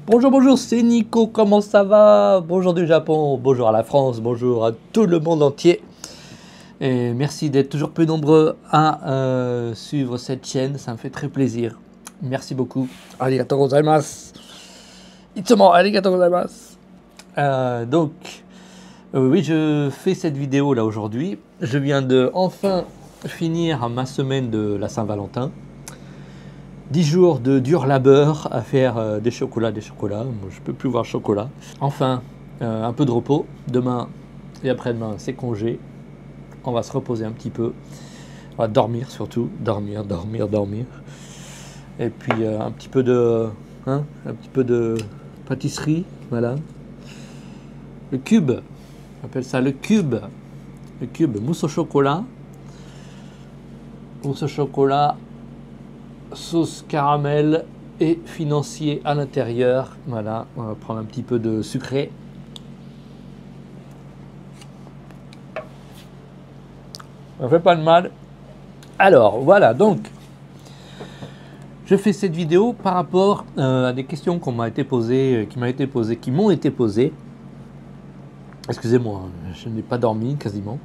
Bonjour, bonjour, c'est Nico, comment ça va? Bonjour du Japon, bonjour à la France, bonjour à tout le monde entier. Et merci d'être toujours plus nombreux à suivre cette chaîne, ça me fait très plaisir. Merci beaucoup. Arigatou gozaimasu. Itsumo arigatou gozaimasu. Oui, je fais cette vidéo là aujourd'hui. Je viens de enfin finir ma semaine de la Saint-Valentin. 10 jours de dur labeur à faire des chocolats. Moi, je peux plus voir chocolat. Enfin, un peu de repos. Demain et après-demain, c'est congé. On va se reposer un petit peu. On va dormir surtout. Dormir. Et puis un petit peu de pâtisserie. Voilà. Le cube. On appelle ça le cube. Le cube mousse au chocolat. Mousse au chocolat. Sauce caramel et financier à l'intérieur. Voilà, on va prendre un petit peu de sucré. Ça fait pas de mal. Alors voilà, donc je fais cette vidéo par rapport à des questions qui m'ont été posées. Excusez-moi, je n'ai pas dormi quasiment.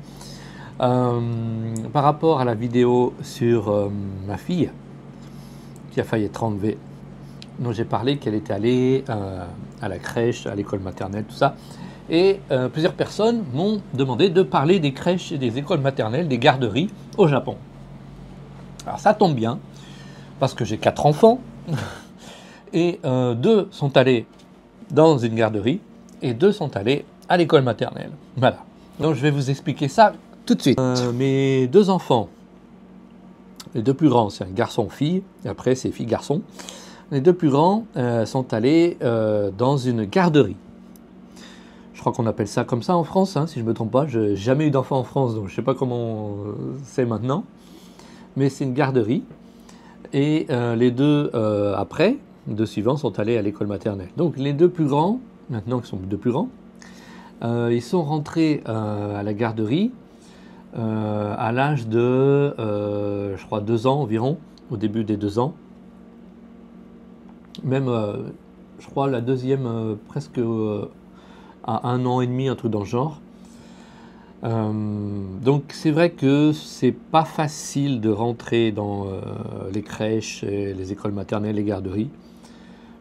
Par rapport à la vidéo sur ma fille qui a failli être enlevée, dont j'ai parlé qu'elle était allée à la crèche, à l'école maternelle, tout ça. Et plusieurs personnes m'ont demandé de parler des crèches et des écoles maternelles, des garderies au Japon. Alors ça tombe bien, parce que j'ai 4 enfants, et 2 sont allés dans une garderie, et 2 sont allés à l'école maternelle. Voilà. Donc je vais vous expliquer ça tout de suite. Mes 2 enfants, les 2 plus grands, c'est un garçon-fille, et après c'est fille-garçon. Les 2 plus grands sont allés dans une garderie. Je crois qu'on appelle ça comme ça en France, hein, si je ne me trompe pas. Je n'ai jamais eu d'enfant en France, donc je ne sais pas comment c'est maintenant. Mais c'est une garderie. Et les 2 après, les 2 suivants, sont allés à l'école maternelle. Donc les 2 plus grands, maintenant qu'ils sont 2 plus grands, ils sont rentrés à la garderie à l'âge de, je crois, 2 ans environ, au début des 2 ans. Même, je crois, la deuxième, presque à 1 an et demi, un truc dans le genre. Donc c'est vrai que c'est pas facile de rentrer dans les crèches, et les écoles maternelles, les garderies.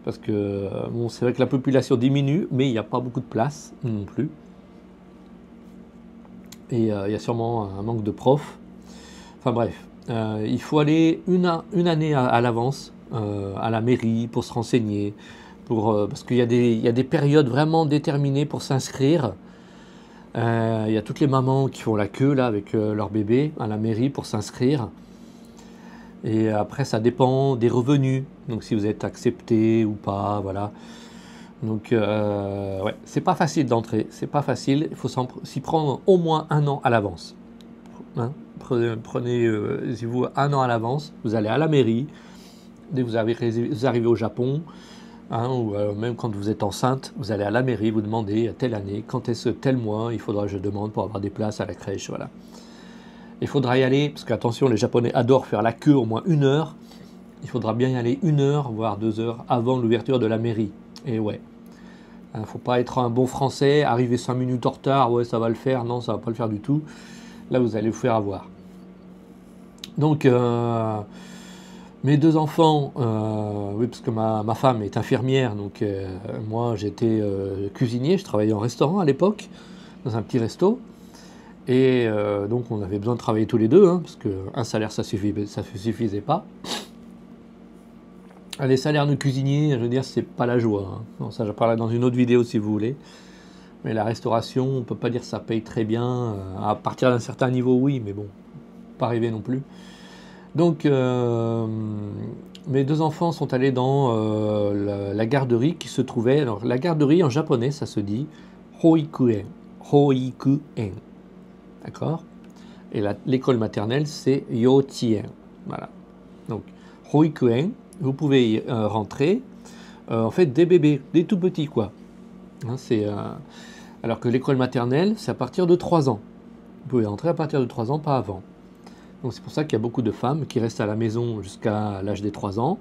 Parce que, bon, c'est vrai que la population diminue, mais il n'y a pas beaucoup de place non plus. Et il y a sûrement un manque de profs. Enfin bref, il faut aller une année à l'avance à la mairie pour se renseigner, parce qu'il y a des périodes vraiment déterminées pour s'inscrire. Il y a toutes les mamans qui font la queue là avec leur bébé à la mairie pour s'inscrire. Et après ça dépend des revenus, donc si vous êtes accepté ou pas, voilà. Donc ouais, c'est pas facile d'entrer, c'est pas facile, il faut s'y prendre au moins 1 an à l'avance. Hein, prenez-vous 1 an à l'avance, vous allez à la mairie, dès que vous arrivez au Japon, hein, ou même quand vous êtes enceinte, vous allez à la mairie, vous demandez à telle année, quand est-ce tel mois, il faudra que je demande pour avoir des places à la crèche, voilà. Il faudra y aller, parce qu'attention, les Japonais adorent faire la queue au moins 1 heure, il faudra bien y aller 1 heure, voire 2 heures avant l'ouverture de la mairie, et ouais. Il ne faut pas être un bon français, arriver 5 minutes en retard, ouais ça va le faire, non ça va pas le faire du tout. Là vous allez vous faire avoir. Donc mes 2 enfants, oui parce que ma femme est infirmière, donc moi j'étais cuisinier, je travaillais en restaurant à l'époque, dans un petit resto. Et donc on avait besoin de travailler tous les 2, hein, parce qu'un salaire ça suffisait pas. Les salaires de cuisiniers, je veux dire, c'est pas la joie. Hein. Bon, ça, j'en parlerai dans une autre vidéo si vous voulez. Mais la restauration, on peut pas dire que ça paye très bien. À partir d'un certain niveau, oui, mais bon, pas arriver non plus. Donc, mes 2 enfants sont allés dans la garderie qui se trouvait. Alors, la garderie en japonais, ça se dit Hoikuen. Hoikuen. D'accord? Et l'école maternelle, c'est Yochien. Voilà. Donc, Hoikuen. Vous pouvez y rentrer, en fait, des bébés, des tout petits, quoi. Hein, alors que l'école maternelle, c'est à partir de 3 ans. Vous pouvez entrer à partir de 3 ans, pas avant. Donc c'est pour ça qu'il y a beaucoup de femmes qui restent à la maison jusqu'à l'âge des 3 ans.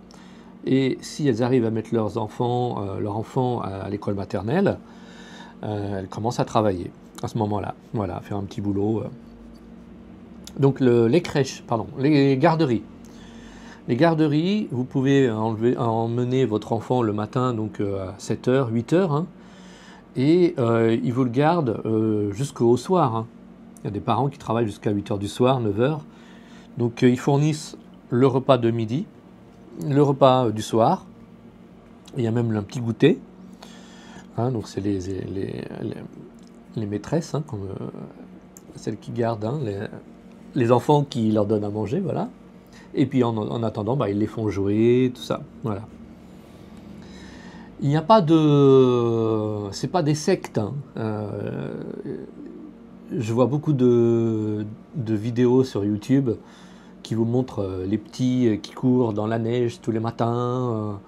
Et si elles arrivent à mettre leur enfant à l'école maternelle, elles commencent à travailler à ce moment-là. Voilà, faire un petit boulot. Donc les crèches, pardon, les garderies. Les garderies, vous pouvez emmener votre enfant le matin donc à 7h, 8h, hein, et ils vous le gardent jusqu'au soir. Hein. Il y a des parents qui travaillent jusqu'à 8h du soir, 9h. Donc ils fournissent le repas de midi, le repas du soir. Il y a même un petit goûter. Hein, donc c'est les maîtresses, hein, comme, celles qui gardent hein, les enfants qui leur donnent à manger, voilà. Et puis en attendant, bah, ils les font jouer, tout ça, voilà. Il n'y a pas de... C'est pas des sectes. Hein. Je vois beaucoup de vidéos sur YouTube qui vous montrent les petits qui courent dans la neige tous les matins,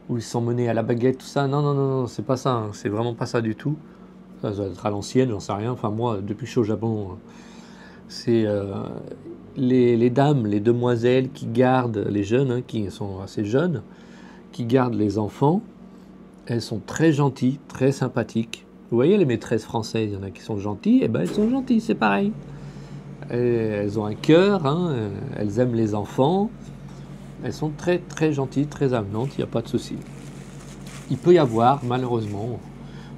où ils sont menés à la baguette, tout ça. Non, non, non, non, c'est pas ça. Hein. C'est vraiment pas ça du tout. Ça doit être à l'ancienne, j'en sais rien. Enfin, moi, depuis que je suis au Japon, c'est les dames, les demoiselles qui gardent les jeunes, hein, qui sont assez jeunes, qui gardent les enfants. Elles sont très gentilles, très sympathiques. Vous voyez les maîtresses françaises, il y en a qui sont gentilles, et ben elles sont gentilles, c'est pareil. Elles ont un cœur, hein, elles aiment les enfants, elles sont très très gentilles, très amenantes, il n'y a pas de souci. Il peut y avoir, malheureusement,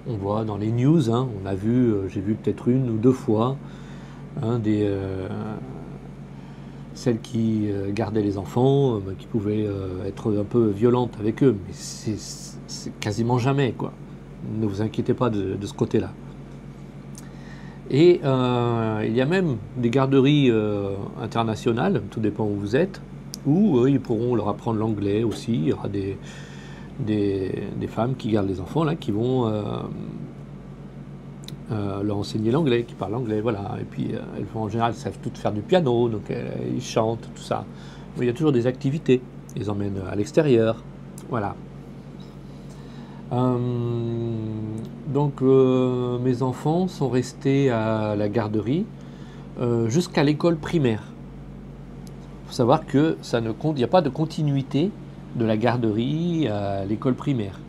on voit dans les news, hein, on a vu, j'ai vu peut-être une ou deux fois, hein, celles qui gardaient les enfants, qui pouvaient être un peu violentes avec eux, mais c'est quasiment jamais, quoi. Ne vous inquiétez pas de ce côté-là. Et il y a même des garderies internationales, tout dépend où vous êtes, où ils pourront leur apprendre l'anglais aussi. Il y aura des femmes qui gardent les enfants, là, qui vont leur enseigner l'anglais, qui parlent anglais, voilà. Et puis elles vont en général, elles savent toutes faire du piano, donc ils chantent, tout ça. Mais il y a toujours des activités. Ils emmènent à l'extérieur, voilà. Donc mes enfants sont restés à la garderie jusqu'à l'école primaire. Il faut savoir que ça ne compte, il n'y a pas de continuité de la garderie à l'école primaire.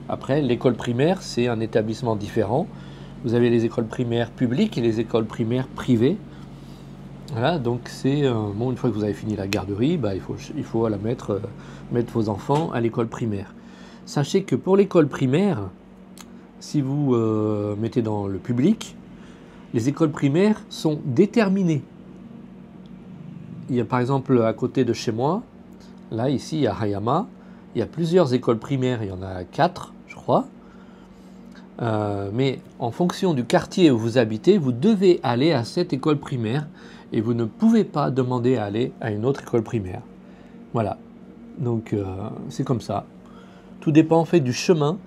Après, l'école primaire, c'est un établissement différent. Vous avez les écoles primaires publiques et les écoles primaires privées. Voilà, donc c'est bon, une fois que vous avez fini la garderie, bah, il faut la mettre vos enfants à l'école primaire. Sachez que pour l'école primaire, si vous mettez dans le public, les écoles primaires sont déterminées. Il y a par exemple à côté de chez moi, là ici à Hayama, il y a plusieurs écoles primaires, il y en a 4 je crois. Mais en fonction du quartier où vous habitez, vous devez aller à cette école primaire et vous ne pouvez pas demander à aller à une autre école primaire. Voilà, donc c'est comme ça. Tout dépend en fait du chemin.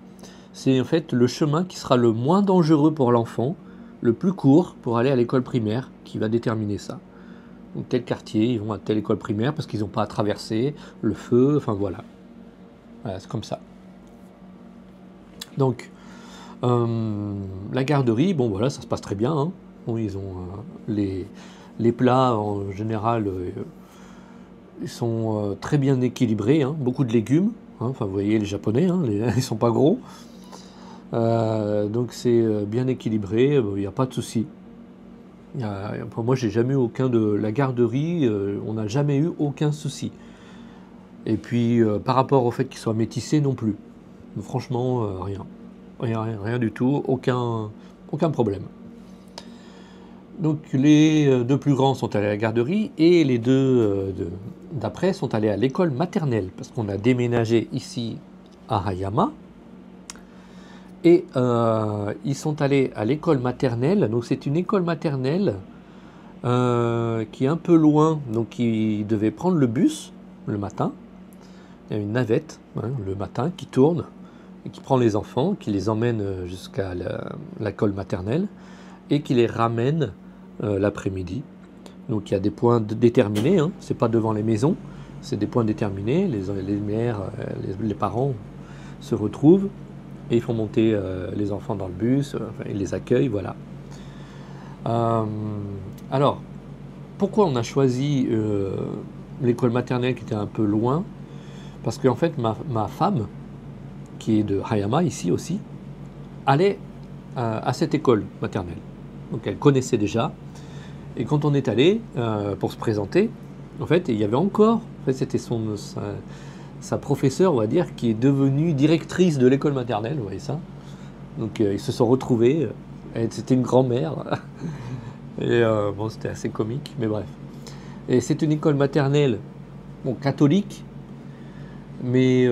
C'est en fait le chemin qui sera le moins dangereux pour l'enfant, le plus court pour aller à l'école primaire, qui va déterminer ça. Donc tel quartier, ils vont à telle école primaire parce qu'ils n'ont pas à traverser le feu, enfin voilà. Voilà, c'est comme ça. Donc, la garderie, bon voilà, ça se passe très bien. Hein. Bon, ils ont les plats en général, ils sont très bien équilibrés, hein, beaucoup de légumes. Hein, enfin, vous voyez les Japonais, hein, ils sont pas gros. Donc c'est bien équilibré, il n'y a pas de souci. Pour moi, j'ai jamais eu aucun de la garderie, on n'a jamais eu aucun souci. Et puis par rapport au fait qu'ils soient métissés non plus. Franchement, rien du tout, aucun problème. Donc les deux plus grands sont allés à la garderie et les deux d'après sont allés à l'école maternelle parce qu'on a déménagé ici à Hayama. Et ils sont allés à l'école maternelle. Donc c'est une école maternelle qui est un peu loin. Donc ils devaient prendre le bus le matin. Il y a une navette hein, le matin qui tourne et qui prend les enfants, qui les emmène jusqu'à l'école maternelle et qui les ramène l'après-midi. Donc il y a des points déterminés, hein. C'est pas devant les maisons, c'est des points déterminés. Les mères, les parents se retrouvent et ils font monter les enfants dans le bus, ils les accueillent, voilà. Alors, pourquoi on a choisi l'école maternelle qui était un peu loin? Parce qu'en fait, ma femme, qui est de Hayama, ici aussi, allait à cette école maternelle. Donc elle connaissait déjà. Et quand on est allé pour se présenter, en fait, il y avait encore, en fait, c'était sa professeure, on va dire, qui est devenue directrice de l'école maternelle, vous voyez ça. Donc ils se sont retrouvés, c'était une grand-mère, et bon, c'était assez comique, mais bref. Et c'est une école maternelle, bon, catholique, mais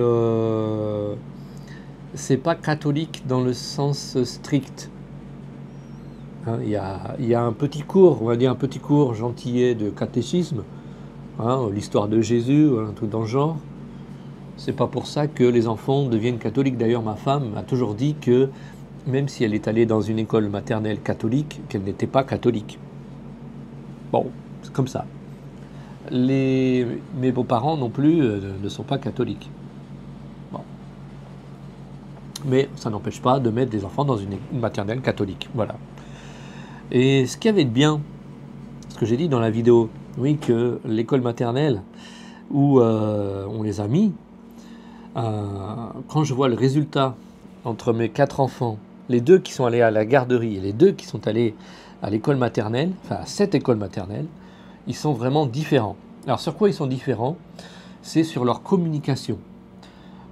c'est pas catholique dans le sens strict. Hein, il y a un petit cours, on va dire un petit cours gentillet de catéchisme, hein, l'histoire de Jésus, un truc dans le genre. C'est pas pour ça que les enfants deviennent catholiques. D'ailleurs, ma femme a toujours dit que même si elle est allée dans une école maternelle catholique, qu'elle n'était pas catholique. Bon, c'est comme ça. Mes beaux-parents non plus ne sont pas catholiques. Bon. Mais ça n'empêche pas de mettre des enfants dans une maternelle catholique. Voilà. Et ce qu'il y avait de bien, ce que j'ai dit dans la vidéo, oui, que l'école maternelle où on les a mis, quand je vois le résultat entre mes 4 enfants, les 2 qui sont allés à la garderie et les 2 qui sont allés à l'école maternelle, enfin à cette école maternelle, ils sont vraiment différents. Alors sur quoi ils sont différents? C'est sur leur communication,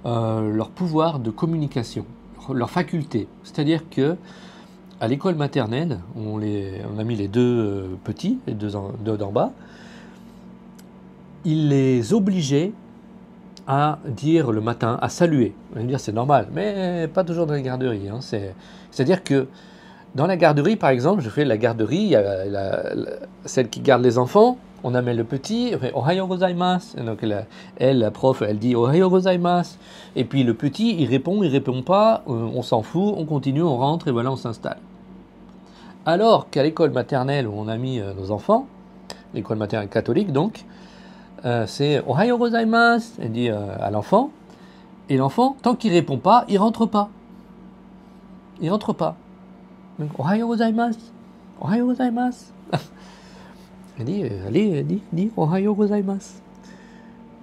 leur pouvoir de communication, leur faculté. C'est-à-dire que à l'école maternelle, on a mis les 2 petits, les 2 d'en bas, ils les obligeaient à dire le matin, à saluer. On va me dire c'est normal, mais pas toujours dans les garderies. Hein. C'est-à-dire que dans la garderie, par exemple, je fais la garderie, il y a celle qui garde les enfants, on amène le petit, on fait Ohayo gozaimasu. Et donc la prof, elle dit Ohayo gozaimasu. Et puis le petit, il répond pas, on s'en fout, on continue, on rentre et voilà, on s'installe. Alors qu'à l'école maternelle où on a mis nos enfants, l'école maternelle catholique donc, c'est Ohayo gozaimasu, elle dit à l'enfant, et l'enfant, tant qu'il répond pas, il rentre pas. Il rentre pas. Donc, Ohayo gozaimasu, Ohayo gozaimasu. Elle dit, allez, dis Ohayo gozaimasu.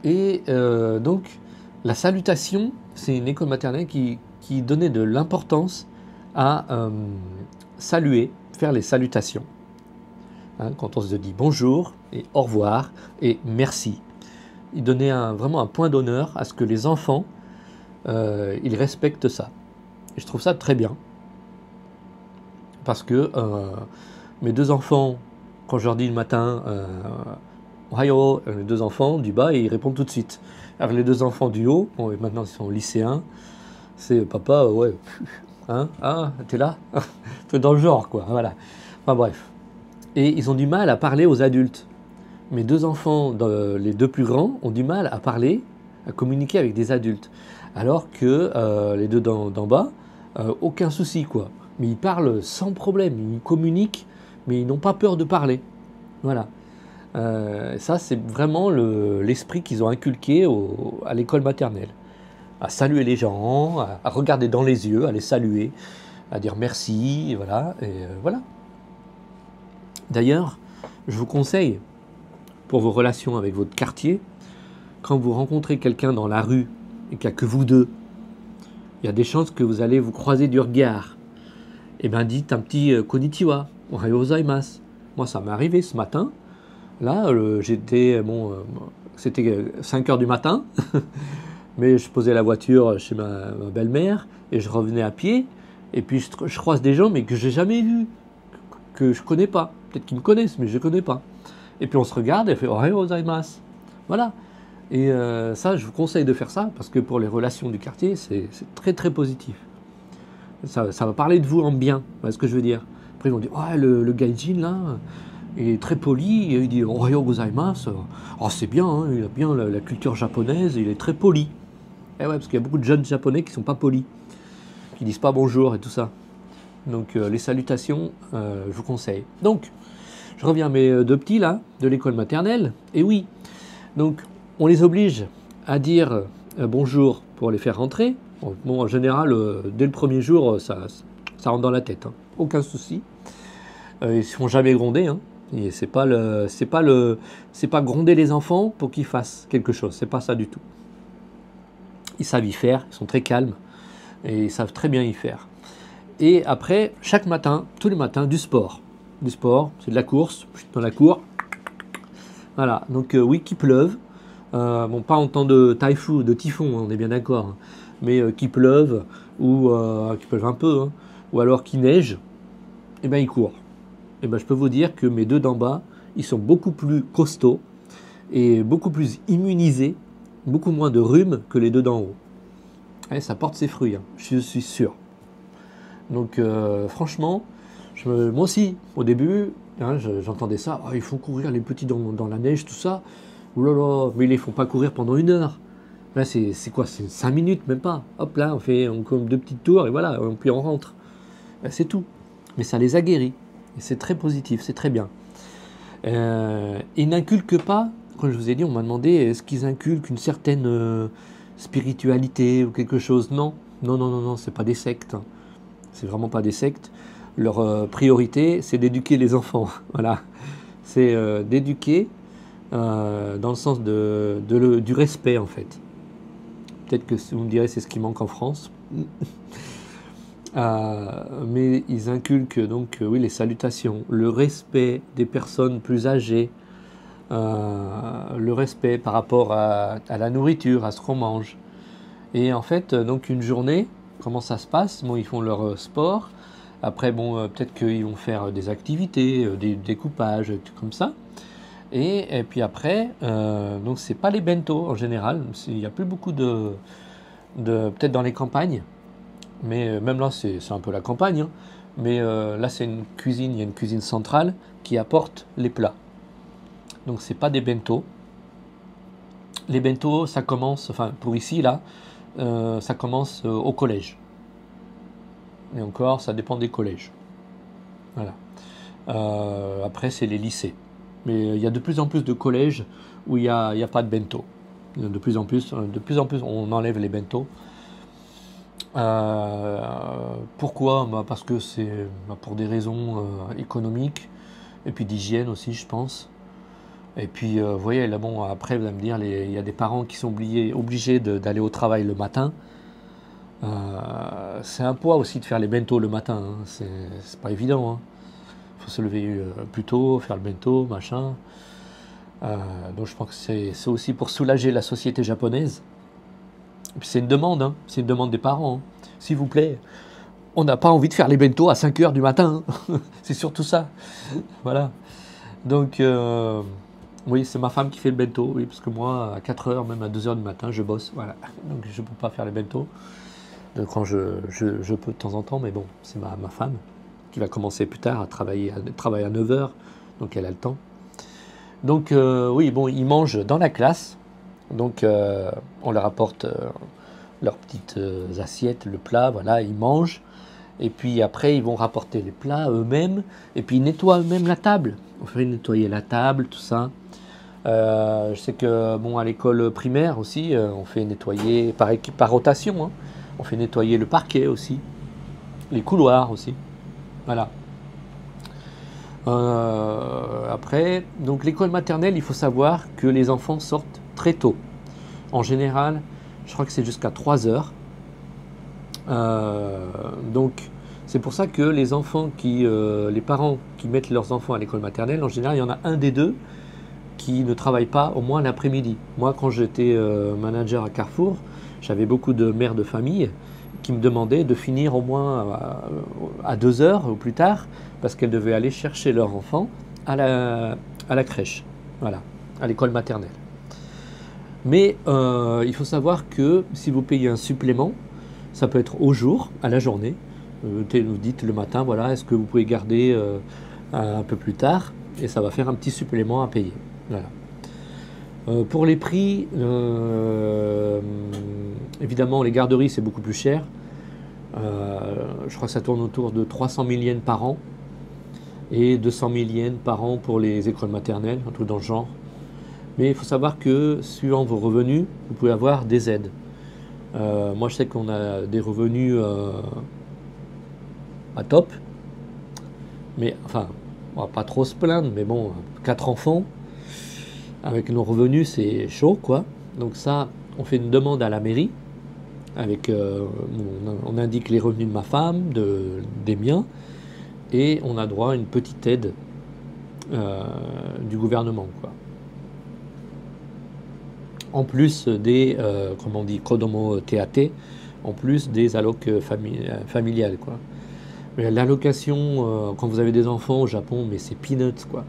Et donc, la salutation, c'est une école maternelle qui donnait de l'importance à saluer, faire les salutations. Hein, quand on se dit bonjour et au revoir et merci. Il donnait vraiment un point d'honneur à ce que les enfants, ils respectent ça. Et je trouve ça très bien. Parce que mes 2 enfants, quand je leur dis le matin Ohayo, les 2 enfants du bas, ils répondent tout de suite. Alors les 2 enfants du haut, bon, maintenant ils sont lycéens, c'est papa, ouais, hein, ah, t'es là, t'es dans le genre, quoi, voilà. Enfin bref. Et ils ont du mal à parler aux adultes. Mes 2 enfants, les 2 plus grands, ont du mal à parler, à communiquer avec des adultes. Alors que les 2 d'en bas, aucun souci, quoi. Mais ils parlent sans problème, ils communiquent, mais ils n'ont pas peur de parler. Voilà. Ça, c'est vraiment l'esprit qu'ils ont inculqué à l'école maternelle. À saluer les gens, à regarder dans les yeux, à les saluer, à dire merci, et voilà. Voilà. D'ailleurs, je vous conseille, pour vos relations avec votre quartier, quand vous rencontrez quelqu'un dans la rue et qu'il n'y a que vous 2, il y a des chances que vous allez vous croiser du regard. Eh bien, dites un petit konnichiwa, ohayo gozaimasu. Moi, ça m'est arrivé ce matin. Là, c'était 5 heures du matin, mais je posais la voiture chez ma belle-mère et je revenais à pied. Et puis, je croise des gens, mais que j'ai jamais vus, que je connais pas. Peut-être qu'ils me connaissent, mais je ne connais pas. Et puis on se regarde et on fait Ohayo gozaimasu. Voilà. Et ça, je vous conseille de faire ça, parce que pour les relations du quartier, c'est très très positif. Ça va parler de vous en bien, c'est ce que je veux dire. Après ils vont dire, oh, le gaijin là, il est très poli, il dit Ohayo gozaimasu. Oh, c'est bien, hein, il a bien la culture japonaise, il est très poli. Et ouais, parce qu'il y a beaucoup de jeunes japonais qui ne sont pas polis, qui disent pas bonjour et tout ça. Donc les salutations, je vous conseille. Donc, je reviens à mes 2 petits là, de l'école maternelle. Et oui, donc on les oblige à dire bonjour pour les faire rentrer. Bon, en général, dès le premier jour, ça rentre dans la tête. Hein. Aucun souci. Ils ne se font jamais gronder. Hein. Et c'est pas gronder les enfants pour qu'ils fassent quelque chose. C'est pas ça du tout. Ils savent y faire, ils sont très calmes et ils savent très bien y faire. Et après, chaque matin, tous les matins, du sport. Du sport, c'est de la course, dans la cour. Voilà, donc oui, qu'il pleuve. Bon, pas en temps de typhon, on est bien d'accord. Hein, mais qu'il pleuve, ou qu'il pleuve un peu, hein, ou alors qu'il neige, et ben ils courent. Et ben je peux vous dire que mes deux d'en bas, ils sont beaucoup plus costauds et beaucoup plus immunisés, beaucoup moins de rhume que les deux d'en haut. Et ça porte ses fruits, hein, je suis sûr. Donc franchement, moi aussi, au début, hein, j'entendais ça, oh, il faut courir les petits dans la neige, tout ça. Ouh là là, mais ils les font pas courir pendant 1 heure. Là, c'est quoi? C'est 5 minutes, même pas. Hop là, on fait 2 petites tours et voilà, puis on rentre. Là, c'est tout. Mais ça les aguerrit. Et c'est très positif, c'est très bien. Ils n'inculquent pas, comme je vous ai dit, on m'a demandé, est-ce qu'ils inculquent une certaine spiritualité ou quelque chose? Non, non, non, non, non, c'est pas des sectes. C'est vraiment pas des sectes. Leur priorité, c'est d'éduquer les enfants. Voilà. C'est d'éduquer dans le sens du respect, en fait. Peut-être que vous me direz c'est ce qui manque en France. Mais ils inculquent donc oui, les salutations, le respect des personnes plus âgées, le respect par rapport à la nourriture, à ce qu'on mange. Et en fait, donc une journée, comment ça se passe? Bon, ils font leur sport. Après, bon, peut-être qu'ils vont faire des activités, des découpages, tout comme ça. Et puis après, donc c'est pas les bento en général. Il n'y a plus beaucoup peut-être dans les campagnes. Mais même là, c'est un peu la campagne. Hein. Mais là, c'est une cuisine, il y a une cuisine centrale qui apporte les plats. Donc c'est pas des bento. Les bento, ça commence, enfin pour ici, là, ça commence au collège. Et encore, ça dépend des collèges. Voilà. Après, c'est les lycées. Mais il y a de plus en plus de collèges où il n'y a pas de bento. De plus en plus, on enlève les bento. Pourquoi? Parce que c'est pour des raisons économiques et puis d'hygiène aussi, je pense. Et puis, vous voyez, là, bon, après, vous allez me dire, il y a des parents qui sont obligés d'aller au travail le matin. C'est un poids aussi de faire les bento le matin. Hein. C'est pas évident. Hein. Faut se lever plus tôt, faire le bento, machin. Donc je pense que c'est aussi pour soulager la société japonaise. Et puis c'est une demande, hein. C'est une demande des parents. Hein. S'il vous plaît, on n'a pas envie de faire les bento à 5 heures du matin. Hein. C'est surtout ça. Voilà. Donc oui, c'est ma femme qui fait le bento, oui, parce que moi, à 4 heures, même à 2 heures du matin, je bosse. Voilà. Donc je ne peux pas faire les bento. Donc, quand je peux de temps en temps, mais bon, c'est ma femme qui va commencer plus tard à travailler à 9 heures, donc elle a le temps. Donc oui, bon, ils mangent dans la classe, donc on leur apporte leurs petites assiettes, le plat, voilà, ils mangent, et puis après ils vont rapporter les plats eux-mêmes, et puis ils nettoient eux-mêmes la table, on fait nettoyer la table, tout ça. Je sais que bon, à l'école primaire aussi, on fait nettoyer par rotation, hein. On fait nettoyer le parquet aussi, les couloirs aussi, voilà. Après, donc l'école maternelle, il faut savoir que les enfants sortent très tôt. En général, je crois que c'est jusqu'à 3 heures. Donc, c'est pour ça que les parents qui mettent leurs enfants à l'école maternelle, en général, il y en a un des deux qui ne travaille pas au moins l'après-midi. Moi, quand j'étais manager à Carrefour, j'avais beaucoup de mères de famille qui me demandaient de finir au moins à 2 heures ou plus tard, parce qu'elles devaient aller chercher leur enfant à la crèche, voilà, à l'école maternelle. Mais il faut savoir que si vous payez un supplément, ça peut être au jour, à la journée. Vous dites le matin, voilà, est-ce que vous pouvez garder un peu plus tard, et ça va faire un petit supplément à payer. Voilà. Pour les prix, évidemment, les garderies, c'est beaucoup plus cher. Je crois que ça tourne autour de 300 000 yens par an et 200 000 yens par an pour les écoles maternelles, un truc dans le genre. Mais il faut savoir que, suivant vos revenus, vous pouvez avoir des aides. Moi, je sais qu'on a des revenus à top. Mais, enfin, on va pas trop se plaindre, mais bon, 4 enfants, avec nos revenus, c'est chaud, quoi. Donc ça, on fait une demande à la mairie. avec, on indique les revenus de ma femme, des miens, et on a droit à une petite aide du gouvernement, quoi. En plus des, comment on dit, Kodomo TAT, en plus des allocs familiales, quoi. Mais l'allocation, quand vous avez des enfants au Japon, mais c'est peanuts, quoi.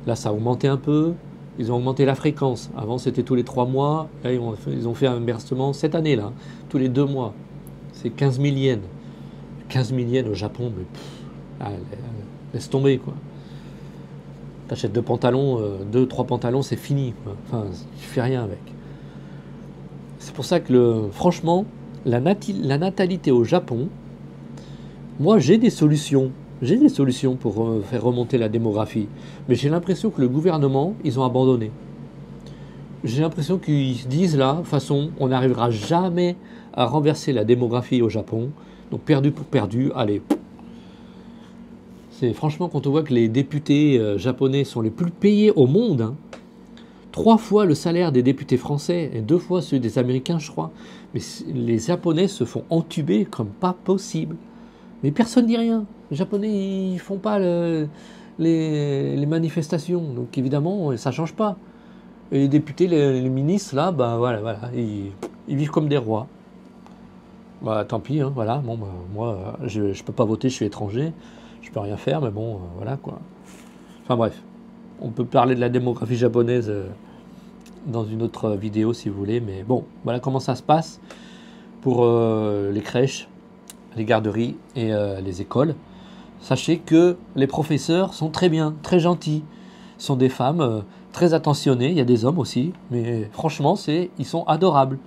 Là, ça a augmenté un peu. Ils ont augmenté la fréquence. Avant, c'était tous les 3 mois. Là, ils ont fait un versement cette année, là, tous les 2 mois. C'est 15 000 yens. 15 000 yens au Japon, mais laisse tomber, quoi. T'achètes 2 pantalons, 2-3 pantalons, c'est fini, quoi. Enfin, tu fais rien avec. C'est pour ça que, franchement, la natalité au Japon, moi, j'ai des solutions. J'ai des solutions pour faire remonter la démographie. Mais j'ai l'impression que le gouvernement, ils ont abandonné. J'ai l'impression qu'ils se disent là, de toute façon, on n'arrivera jamais à renverser la démographie au Japon. Donc perdu pour perdu, allez. C'est franchement, quand on voit que les députés japonais sont les plus payés au monde, hein, 3 fois le salaire des députés français et 2 fois celui des Américains, je crois. Mais les Japonais se font entuber comme pas possible. Mais personne ne dit rien. Les Japonais, ils font pas les manifestations. Donc évidemment, ça change pas. Et les députés, les ministres, là, bah voilà, ils vivent comme des rois. Bah tant pis, hein, voilà. Bon, bah, moi, je peux pas voter, je suis étranger. Je peux rien faire, mais bon, voilà, quoi. Enfin bref. On peut parler de la démographie japonaise dans une autre vidéo, si vous voulez. Mais bon, voilà comment ça se passe pour les crèches, les garderies et les écoles. Sachez que les professeurs sont très bien, très gentils. Ce sont des femmes très attentionnées, il y a des hommes aussi, mais franchement, ils sont adorables.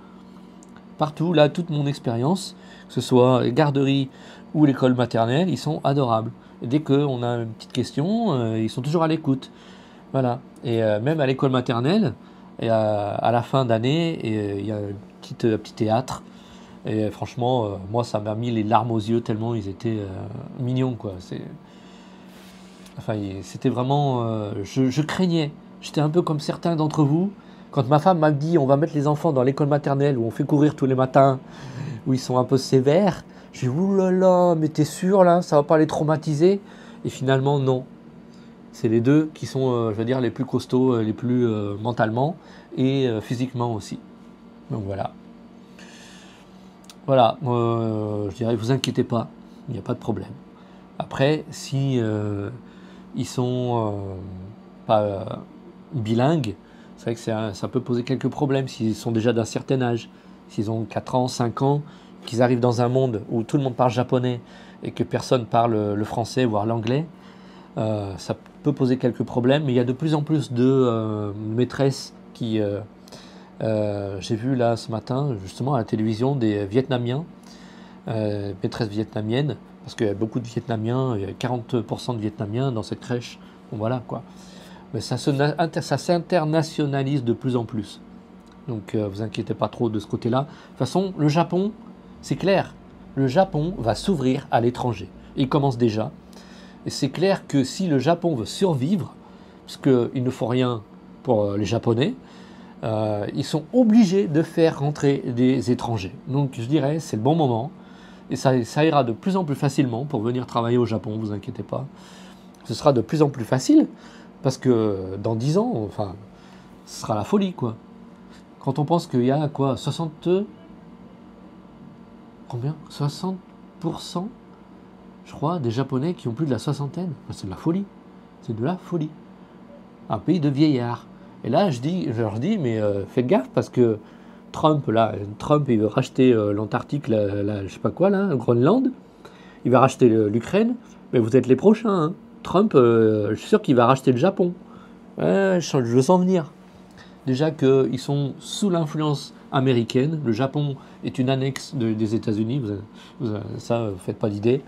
Partout, là, toute mon expérience, que ce soit les garderies ou l'école maternelle, ils sont adorables. Et dès qu'on a une petite question, ils sont toujours à l'écoute. Voilà. Et même à l'école maternelle, et à la fin d'année, il y a un petit théâtre. Et franchement, moi, ça m'a mis les larmes aux yeux tellement ils étaient mignons, quoi. Enfin, c'était vraiment... je craignais. J'étais un peu comme certains d'entre vous. Quand ma femme m'a dit, on va mettre les enfants dans l'école maternelle, où on fait courir tous les matins, où ils sont un peu sévères, j'ai dit, oulala, mais t'es sûr, là, ça va pas les traumatiser? Et finalement, non. C'est les deux qui sont, je veux dire, les plus costauds, les plus mentalement et physiquement aussi. Donc voilà. Voilà, je dirais, vous inquiétez pas, il n'y a pas de problème. Après, si ils sont pas bilingues, c'est vrai que ça peut poser quelques problèmes s'ils sont déjà d'un certain âge. S'ils ont 4 ans, 5 ans, qu'ils arrivent dans un monde où tout le monde parle japonais et que personne parle le français, voire l'anglais, ça peut poser quelques problèmes. Mais il y a de plus en plus de maîtresses qui... j'ai vu là ce matin, justement à la télévision, des Vietnamiens, maîtresses vietnamiennes, parce qu'il y a beaucoup de Vietnamiens, il y a 40% de Vietnamiens dans cette crèche. Bon, voilà, quoi. Mais ça s'internationalise de plus en plus. Donc vous inquiétez pas trop de ce côté-là. De toute façon, le Japon, c'est clair, le Japon va s'ouvrir à l'étranger. Il commence déjà. Et c'est clair que si le Japon veut survivre, parce qu'il ne faut rien pour les Japonais, ils sont obligés de faire rentrer des étrangers. Donc je dirais, c'est le bon moment. Et ça ira de plus en plus facilement pour venir travailler au Japon, vous inquiétez pas. Ce sera de plus en plus facile, parce que dans 10 ans, enfin, ce sera la folie, quoi. Quand on pense qu'il y a, quoi, 60%, je crois, des Japonais qui ont plus de la soixantaine. C'est de la folie. C'est de la folie. Un pays de vieillards. Et là, je leur dis, mais faites gaffe parce que Trump, il veut racheter l'Antarctique, je sais pas quoi, là, le Groenland. Il va racheter l'Ukraine. Mais vous êtes les prochains, hein. Trump, je suis sûr qu'il va racheter le Japon. Je le sens venir. Déjà qu'ils sont sous l'influence américaine. Le Japon est une annexe des États-Unis. Ça, vous ne faites pas d'idée.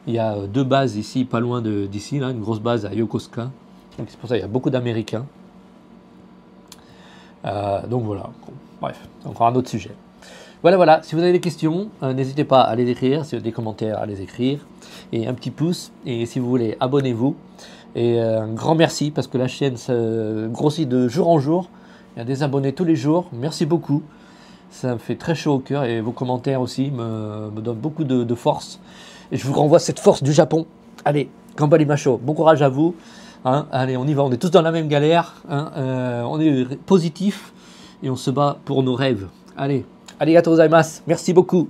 Il y a 2 bases ici, pas loin d'ici, là, une grosse base à Yokosuka. Donc c'est pour ça qu'il y a beaucoup d'Américains. Donc voilà. Bon, bref, encore un autre sujet. Voilà. Si vous avez des questions, n'hésitez pas à les écrire. Si vous avez des commentaires, à les écrire. Et un petit pouce. Et si vous voulez, abonnez-vous. Et un grand merci parce que la chaîne grossit de jour en jour. Il y a des abonnés tous les jours. Merci beaucoup. Ça me fait très chaud au cœur et vos commentaires aussi me donnent beaucoup de force. Et je vous renvoie cette force du Japon. Allez, Gamba les machos, bon courage à vous. Hein, allez, on y va, on est tous dans la même galère. Hein, on est positif et on se bat pour nos rêves. Allez, arigatou gozaimasu, merci beaucoup.